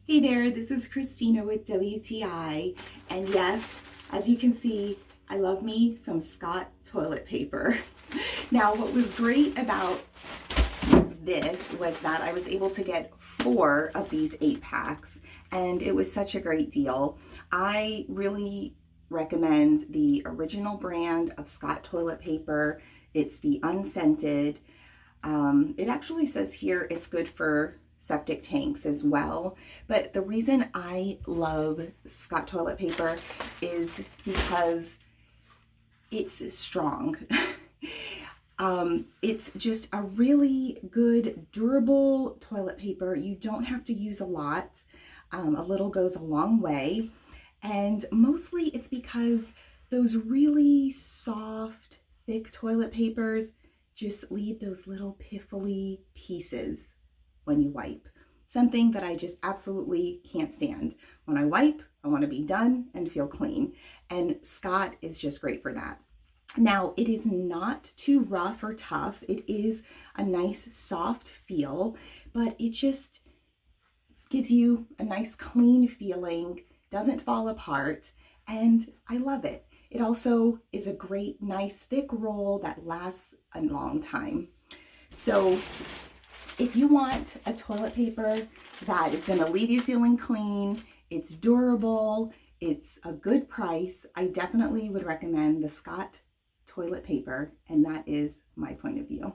Hey there, this is Christina with WTI, and yes, as you can see, I love me some Scott toilet paper. Now, what was great about this was that I was able to get 4 of these 8 packs, and it was such a great deal. I really recommend the original brand of Scott toilet paper. It's the unscented. It actually says here it's good for septic tanks as well. But the reason I love Scott toilet paper is because it's strong. It's just a really good, durable toilet paper. You don't have to use a lot. A little goes a long way. And mostly it's because those really soft, thick toilet papers just leave those little piffly pieces when you wipe. Something that I just absolutely can't stand. When I wipe, I want to be done and feel clean. And Scott is just great for that. Now, it is not too rough or tough. It is a nice soft feel, but it just gives you a nice clean feeling, doesn't fall apart, and I love it. It also is a great, nice, thick roll that lasts a long time. So if you want a toilet paper that is going to leave you feeling clean, it's durable, it's a good price, I definitely would recommend the Scott toilet paper, and that is my point of view.